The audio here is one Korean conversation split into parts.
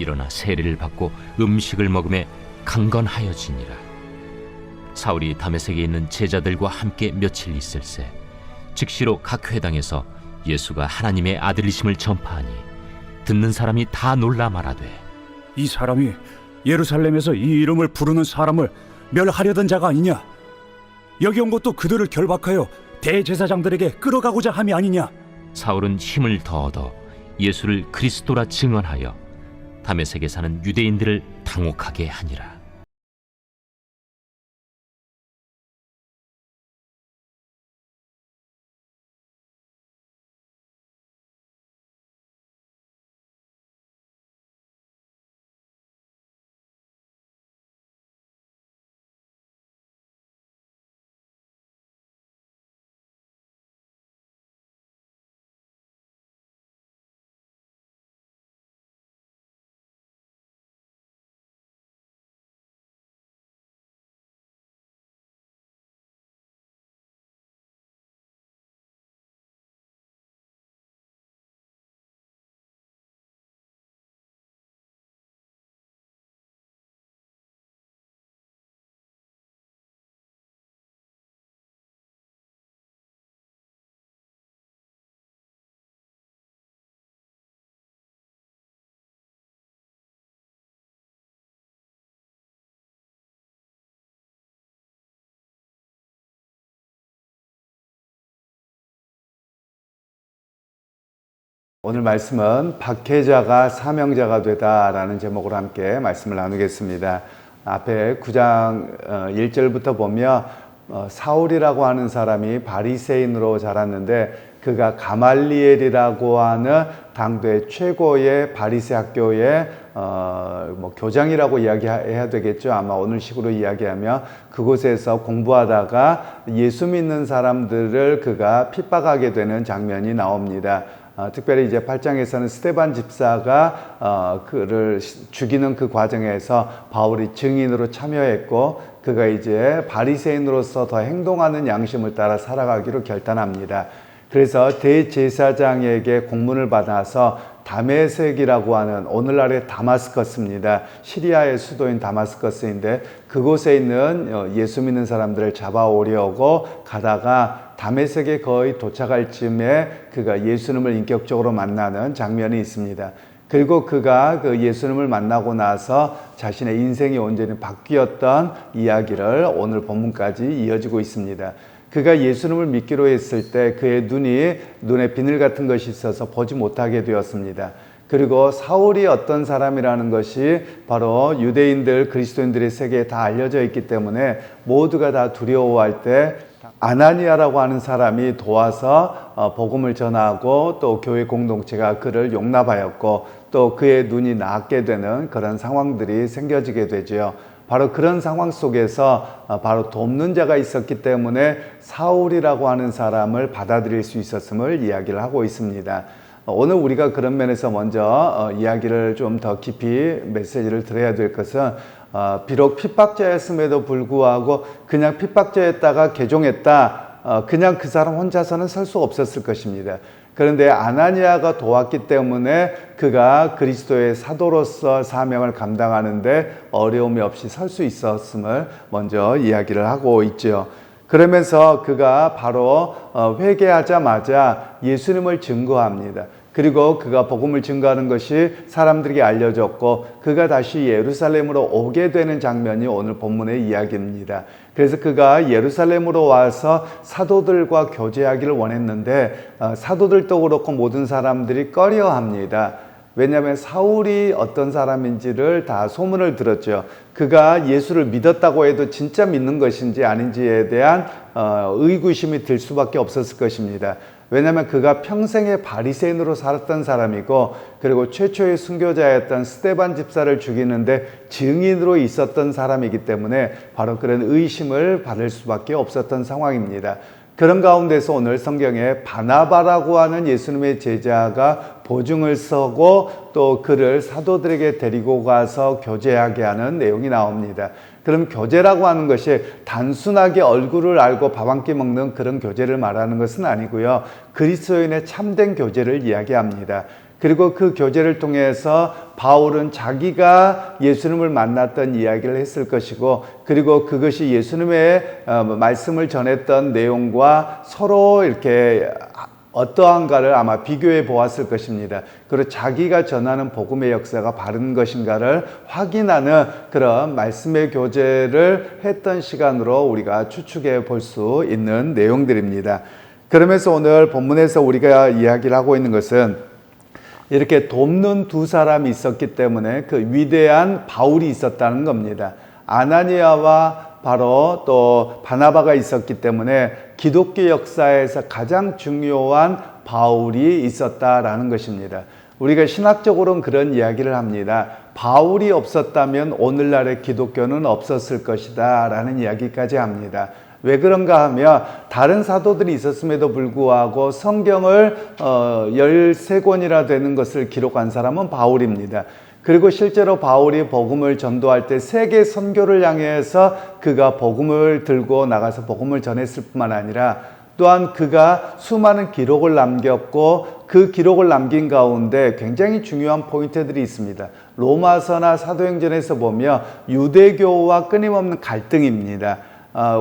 일어나 세례를 받고 음식을 먹음에 강건하여지니라. 사울이 다메섹에 있는 제자들과 함께 며칠 있을새 즉시로 각 회당에서 예수가 하나님의 아들이심을 전파하니 듣는 사람이 다 놀라 말하되, 이 사람이 예루살렘에서 이 이름을 부르는 사람을 멸하려던 자가 아니냐? 여기 온 것도 그들을 결박하여 대제사장들에게 끌어가고자 함이 아니냐? 사울은 힘을 더 얻어 예수를 그리스도라 증언하여 다메섹에 사는 유대인들을 당혹하게 하니라. 오늘 말씀은 박해자가 사명자가 되다라는 제목으로 함께 말씀을 나누겠습니다. 앞에 9장 1절부터 보면 사울이라고 하는 사람이 바리새인으로 자랐는데 그가 가말리엘이라고 하는 당대 최고의 바리새 학교의 교장이라고 이야기해야 되겠죠. 아마 오늘식으로 이야기하면 그곳에서 공부하다가 예수 믿는 사람들을 그가 핍박하게 되는 장면이 나옵니다. 특별히 이제 8장에서는 스데반 집사가 그를 죽이는 그 과정에서 바울이 증인으로 참여했고 그가 이제 바리새인으로서 더 행동하는 양심을 따라 살아가기로 결단합니다. 그래서 대제사장에게 공문을 받아서 다메섹이라고 하는 오늘날의 다마스커스입니다. 시리아의 수도인 다마스커스인데 그곳에 있는 예수 믿는 사람들을 잡아오려고 가다가 다메섹에 거의 도착할 즈음에 그가 예수님을 인격적으로 만나는 장면이 있습니다. 그리고 그가 그 예수님을 만나고 나서 자신의 인생이 온전히 바뀌었던 이야기를 오늘 본문까지 이어지고 있습니다. 그가 예수님을 믿기로 했을 때 그의 눈에 비늘 같은 것이 있어서 보지 못하게 되었습니다. 그리고 사울이 어떤 사람이라는 것이 바로 유대인들, 그리스도인들의 세계에 다 알려져 있기 때문에 모두가 다 두려워할 때 아나니아라고 하는 사람이 도와서 복음을 전하고 또 교회 공동체가 그를 용납하였고 또 그의 눈이 나게 되는 그런 상황들이 생겨지게 되죠. 바로 그런 상황 속에서 바로 돕는 자가 있었기 때문에 사울이라고 하는 사람을 받아들일 수 있었음을 이야기를 하고 있습니다. 오늘 우리가 그런 면에서 먼저 이야기를 좀 더 깊이 메시지를 들어야 될 것은 비록 핍박자였음에도 불구하고 그냥 핍박자였다가 개종했다. 그냥 그 사람 혼자서는 설 수 없었을 것입니다. 그런데 아나니아가 도왔기 때문에 그가 그리스도의 사도로서 사명을 감당하는데 어려움이 없이 설 수 있었음을 먼저 이야기를 하고 있죠. 그러면서 그가 바로 회개하자마자 예수님을 증거합니다. 그리고 그가 복음을 증거하는 것이 사람들에게 알려졌고 그가 다시 예루살렘으로 오게 되는 장면이 오늘 본문의 이야기입니다. 그래서 그가 예루살렘으로 와서 사도들과 교제하기를 원했는데 사도들도 그렇고 모든 사람들이 꺼려합니다. 왜냐하면 사울이 어떤 사람인지를 다 소문을 들었죠. 그가 예수를 믿었다고 해도 진짜 믿는 것인지 아닌지에 대한 의구심이 들 수밖에 없었을 것입니다. 왜냐하면 그가 평생에 바리새인으로 살았던 사람이고 그리고 최초의 순교자였던 스데반 집사를 죽이는데 증인으로 있었던 사람이기 때문에 바로 그런 의심을 받을 수밖에 없었던 상황입니다. 그런 가운데서 오늘 성경에 바나바라고 하는 예수님의 제자가 보증을 서고 또 그를 사도들에게 데리고 가서 교제하게 하는 내용이 나옵니다. 그럼 교제라고 하는 것이 단순하게 얼굴을 알고 밥 한 끼 먹는 그런 교제를 말하는 것은 아니고요. 그리스도인의 참된 교제를 이야기합니다. 그리고 그 교제를 통해서 바울은 자기가 예수님을 만났던 이야기를 했을 것이고, 그리고 그것이 예수님의 말씀을 전했던 내용과 서로 이렇게 어떠한가를 아마 비교해 보았을 것입니다. 그리고 자기가 전하는 복음의 역사가 바른 것인가를 확인하는 그런 말씀의 교제를 했던 시간으로 우리가 추측해 볼 수 있는 내용들입니다. 그러면서 오늘 본문에서 우리가 이야기를 하고 있는 것은 이렇게 돕는 두 사람이 있었기 때문에 그 위대한 바울이 있었다는 겁니다. 아나니아와 바로 또 바나바가 있었기 때문에 기독교 역사에서 가장 중요한 바울이 있었다라는 것입니다. 우리가 신학적으로는 그런 이야기를 합니다. 바울이 없었다면 오늘날의 기독교는 없었을 것이다 라는 이야기까지 합니다. 왜 그런가 하면 다른 사도들이 있었음에도 불구하고 성경을 13권이나 되는 것을 기록한 사람은 바울입니다. 그리고 실제로 바울이 복음을 전도할 때 세계 선교를 향해서 그가 복음을 들고 나가서 복음을 전했을 뿐만 아니라 또한 그가 수많은 기록을 남겼고 그 기록을 남긴 가운데 굉장히 중요한 포인트들이 있습니다. 로마서나 사도행전에서 보면 유대교와 끊임없는 갈등입니다.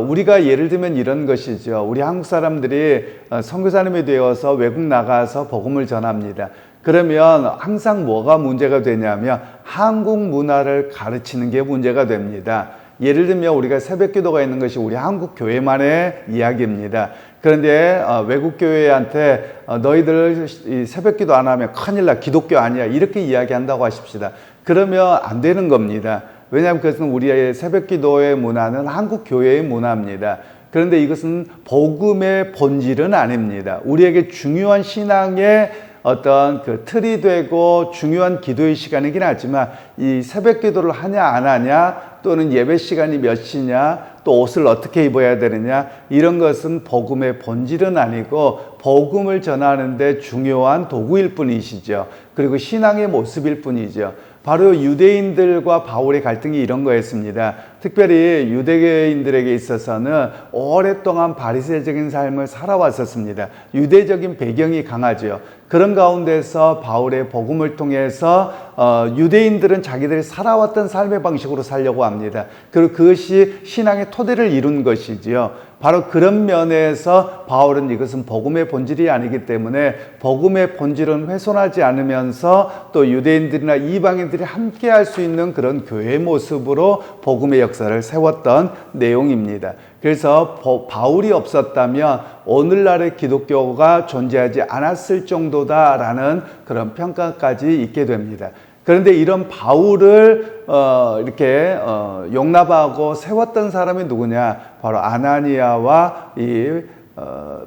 우리가 예를 들면 이런 것이죠. 우리 한국 사람들이 선교사님이 되어서 외국 나가서 복음을 전합니다. 그러면 항상 뭐가 문제가 되냐면 한국 문화를 가르치는 게 문제가 됩니다. 예를 들면 우리가 새벽기도가 있는 것이 우리 한국 교회만의 이야기입니다. 그런데 외국 교회한테 너희들 새벽기도 안 하면 큰일 나, 기독교 아니야, 이렇게 이야기한다고 하십시다. 그러면 안 되는 겁니다. 왜냐하면 그것은 우리의 새벽기도의 문화는 한국 교회의 문화입니다. 그런데 이것은 복음의 본질은 아닙니다. 우리에게 중요한 신앙의 어떤 그 틀이 되고 중요한 기도의 시간이긴 하지만 이 새벽 기도를 하냐 안 하냐, 또는 예배 시간이 몇 시냐, 또 옷을 어떻게 입어야 되느냐, 이런 것은 복음의 본질은 아니고 복음을 전하는데 중요한 도구일 뿐이시죠. 그리고 신앙의 모습일 뿐이죠. 바로 유대인들과 바울의 갈등이 이런 거였습니다. 특별히 유대인들에게 있어서는 오랫동안 바리새적인 삶을 살아왔었습니다. 유대적인 배경이 강하죠. 그런 가운데서 바울의 복음을 통해서 유대인들은 자기들이 살아왔던 삶의 방식으로 살려고 합니다. 그리고 그것이 신앙의 토대를 이룬 것이지요. 바로 그런 면에서 바울은 이것은 복음의 본질이 아니기 때문에 복음의 본질은 훼손하지 않으면서 또 유대인들이나 이방인들이 함께 할 수 있는 그런 교회의 모습으로 복음의 역사를 세웠던 내용입니다. 그래서 바울이 없었다면 오늘날의 기독교가 존재하지 않았을 정도다라는 그런 평가까지 있게 됩니다. 그런데 이런 바울을 이렇게 용납하고 세웠던 사람이 누구냐? 바로 아나니아와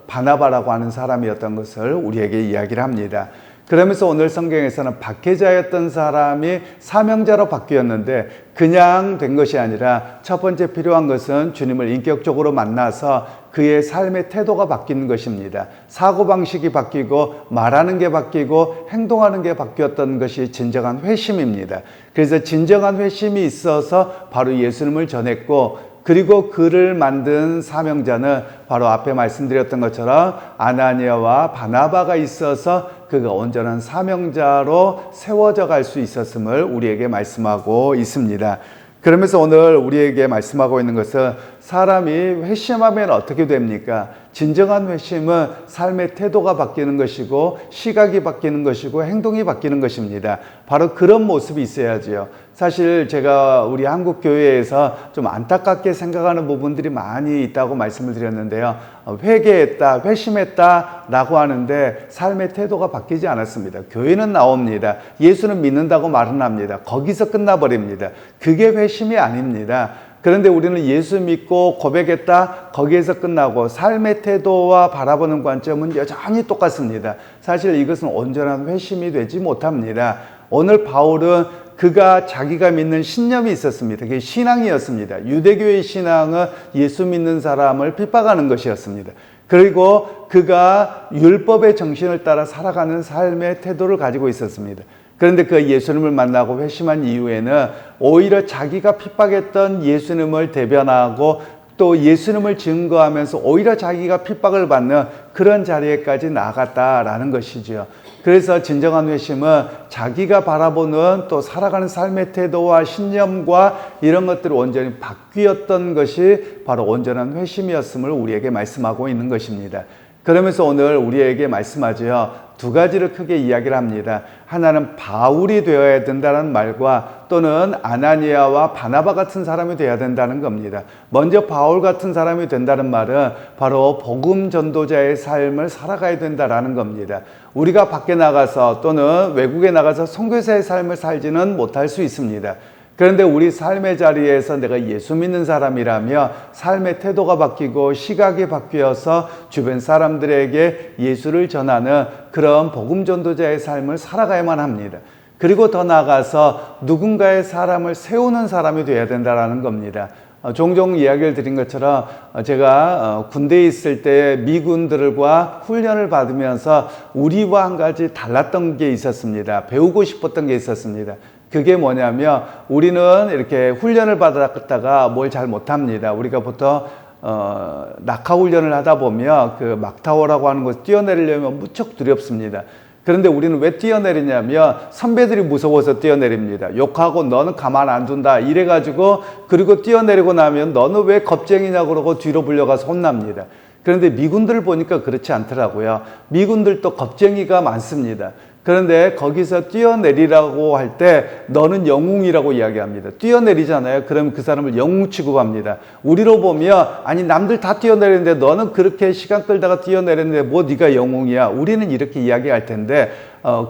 바나바라고 하는 사람이었던 것을 우리에게 이야기를 합니다. 그러면서 오늘 성경에서는 박해자였던 사람이 사명자로 바뀌었는데 그냥 된 것이 아니라 첫 번째 필요한 것은 주님을 인격적으로 만나서 그의 삶의 태도가 바뀌는 것입니다. 사고방식이 바뀌고 말하는 게 바뀌고 행동하는 게 바뀌었던 것이 진정한 회심입니다. 그래서 진정한 회심이 있어서 바로 예수님을 전했고, 그리고 그를 만든 사명자는 바로 앞에 말씀드렸던 것처럼 아나니아와 바나바가 있어서 그가 온전한 사명자로 세워져 갈 수 있었음을 우리에게 말씀하고 있습니다. 그러면서 오늘 우리에게 말씀하고 있는 것은 사람이 회심하면 어떻게 됩니까? 진정한 회심은 삶의 태도가 바뀌는 것이고 시각이 바뀌는 것이고 행동이 바뀌는 것입니다. 바로 그런 모습이 있어야지요. 사실 제가 우리 한국 교회에서 좀 안타깝게 생각하는 부분들이 많이 있다고 말씀을 드렸는데요. 회개했다, 회심했다 라고 하는데 삶의 태도가 바뀌지 않았습니다. 교회는 나옵니다. 예수는 믿는다고 말은 합니다. 거기서 끝나버립니다. 그게 회심이 아닙니다. 그런데 우리는 예수 믿고 고백했다, 거기에서 끝나고 삶의 태도와 바라보는 관점은 여전히 똑같습니다. 사실 이것은 온전한 회심이 되지 못합니다. 오늘 바울은 그가 자기가 믿는 신념이 있었습니다. 그게 신앙이었습니다. 유대교의 신앙은 예수 믿는 사람을 핍박하는 것이었습니다. 그리고 그가 율법의 정신을 따라 살아가는 삶의 태도를 가지고 있었습니다. 그런데 그 예수님을 만나고 회심한 이후에는 오히려 자기가 핍박했던 예수님을 대변하고 또 예수님을 증거하면서 오히려 자기가 핍박을 받는 그런 자리에까지 나아갔다라는 것이죠. 그래서 진정한 회심은 자기가 바라보는 또 살아가는 삶의 태도와 신념과 이런 것들을 온전히 바뀌었던 것이 바로 온전한 회심이었음을 우리에게 말씀하고 있는 것입니다. 그러면서 오늘 우리에게 말씀하죠. 두 가지를 크게 이야기를 합니다. 하나는 바울이 되어야 된다는 말과 또는 아나니아와 바나바 같은 사람이 되어야 된다는 겁니다. 먼저 바울 같은 사람이 된다는 말은 바로 복음 전도자의 삶을 살아가야 된다라는 겁니다. 우리가 밖에 나가서 또는 외국에 나가서 선교사의 삶을 살지는 못할 수 있습니다. 그런데 우리 삶의 자리에서 내가 예수 믿는 사람이라며 삶의 태도가 바뀌고 시각이 바뀌어서 주변 사람들에게 예수를 전하는 그런 복음 전도자의 삶을 살아가야만 합니다. 그리고 더 나아가서 누군가의 사람을 세우는 사람이 되어야 된다는 겁니다. 종종 이야기를 드린 것처럼 제가 군대에 있을 때 미군들과 훈련을 받으면서 우리와 한 가지 달랐던 게 있었습니다. 배우고 싶었던 게 있었습니다. 그게 뭐냐면 우리는 이렇게 훈련을 받았다가 뭘 잘 못합니다. 우리가 보통 낙하 훈련을 하다 보면 그 막타워라고 하는 곳 뛰어내리려면 무척 두렵습니다. 그런데 우리는 왜 뛰어내리냐면 선배들이 무서워서 뛰어내립니다. 욕하고 너는 가만 안 둔다 이래가지고, 그리고 뛰어내리고 나면 너는 왜 겁쟁이냐 그러고 뒤로 불려가서 혼납니다. 그런데 미군들을 보니까 그렇지 않더라고요. 미군들도 겁쟁이가 많습니다. 그런데 거기서 뛰어내리라고 할 때 너는 영웅이라고 이야기합니다. 뛰어내리잖아요. 그러면 그 사람을 영웅 취급합니다. 우리로 보면 아니 남들 다 뛰어내리는데 너는 그렇게 시간 끌다가 뛰어내렸는데 뭐 네가 영웅이야. 우리는 이렇게 이야기할 텐데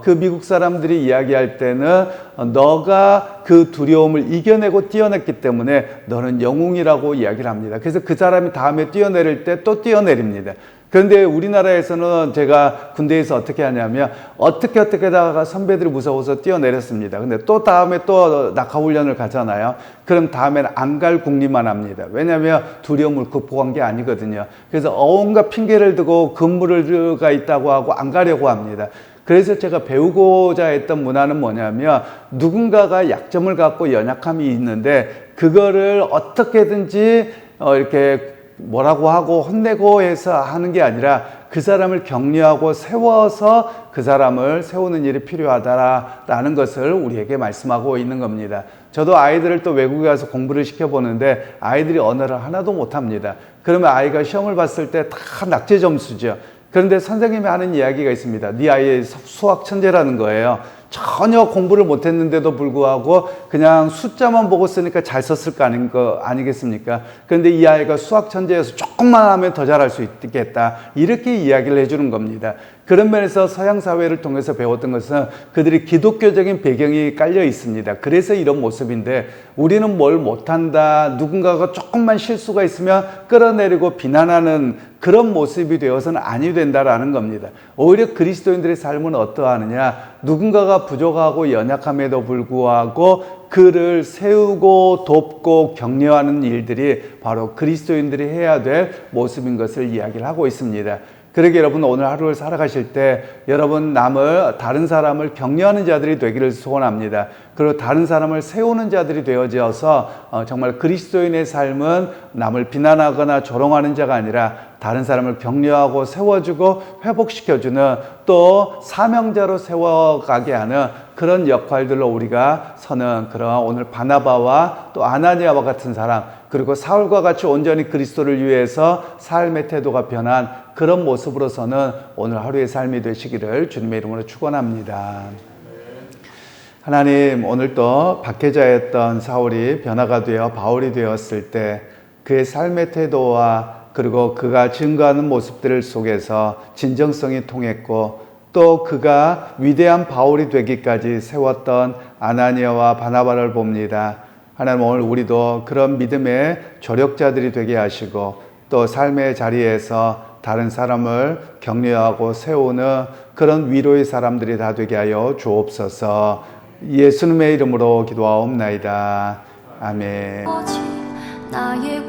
그 미국 사람들이 이야기할 때는 너가 그 두려움을 이겨내고 뛰어냈기 때문에 너는 영웅이라고 이야기를 합니다. 그래서 그 사람이 다음에 뛰어내릴 때 또 뛰어내립니다. 그런데 우리나라에서는 제가 군대에서 어떻게 하냐면 어떻게 하다가 선배들이 무서워서 뛰어내렸습니다. 근데 또 다음에 또 낙하훈련을 가잖아요. 그럼 다음에는 안 갈 궁리만 합니다. 왜냐하면 두려움을 극복한 게 아니거든요. 그래서 온갖 핑계를 대고 근무가 있다고 하고 안 가려고 합니다. 그래서 제가 배우고자 했던 문화는 뭐냐면 누군가가 약점을 갖고 연약함이 있는데 그거를 어떻게든지 이렇게 뭐라고 하고 혼내고 해서 하는 게 아니라 그 사람을 격려하고 세워서 그 사람을 세우는 일이 필요하다라는 것을 우리에게 말씀하고 있는 겁니다. 저도 아이들을 또 외국에 가서 공부를 시켜보는데 아이들이 언어를 하나도 못합니다. 그러면 아이가 시험을 봤을 때 다 낙제 점수죠. 그런데 선생님이 하는 이야기가 있습니다. 네 아이 수학 천재라는 거예요. 전혀 공부를 못했는데도 불구하고 그냥 숫자만 보고 쓰니까 잘 썼을 거 아니겠습니까? 그런데 이 아이가 수학 천재여서 조금만 하면 더 잘할 수 있겠다. 이렇게 이야기를 해주는 겁니다. 그런 면에서 서양 사회를 통해서 배웠던 것은 그들이 기독교적인 배경이 깔려 있습니다. 그래서 이런 모습인데 우리는 뭘 못한다, 누군가가 조금만 실수가 있으면 끌어내리고 비난하는 그런 모습이 되어서는 아니 된다라는 겁니다. 오히려 그리스도인들의 삶은 어떠하느냐, 누군가가 부족하고 연약함에도 불구하고 그를 세우고 돕고 격려하는 일들이 바로 그리스도인들이 해야 될 모습인 것을 이야기를 하고 있습니다. 그러게 여러분 오늘 하루를 살아가실 때 여러분 다른 사람을 격려하는 자들이 되기를 소원합니다. 그리고 다른 사람을 세우는 자들이 되어져서 정말 그리스도인의 삶은 남을 비난하거나 조롱하는 자가 아니라 다른 사람을 격려하고 세워주고 회복시켜주는 또 사명자로 세워가게 하는 그런 역할들로 우리가 서는 그런 오늘 바나바와 또 아나니아와 같은 사람, 그리고 사울과 같이 온전히 그리스도를 위해서 삶의 태도가 변한 그런 모습으로서는 오늘 하루의 삶이 되시기를 주님의 이름으로 축원합니다. 하나님, 오늘도 박해자였던 사울이 변화가 되어 바울이 되었을 때 그의 삶의 태도와 그리고 그가 증거하는 모습들 속에서 진정성이 통했고 또 그가 위대한 바울이 되기까지 세웠던 아나니아와 바나바를 봅니다. 하나님, 오늘 우리도 그런 믿음의 조력자들이 되게 하시고 또 삶의 자리에서 다른 사람을 격려하고 세우는 그런 위로의 사람들이 다 되게 하여 주옵소서. 예수님의 이름으로 기도하옵나이다. 아멘. 나의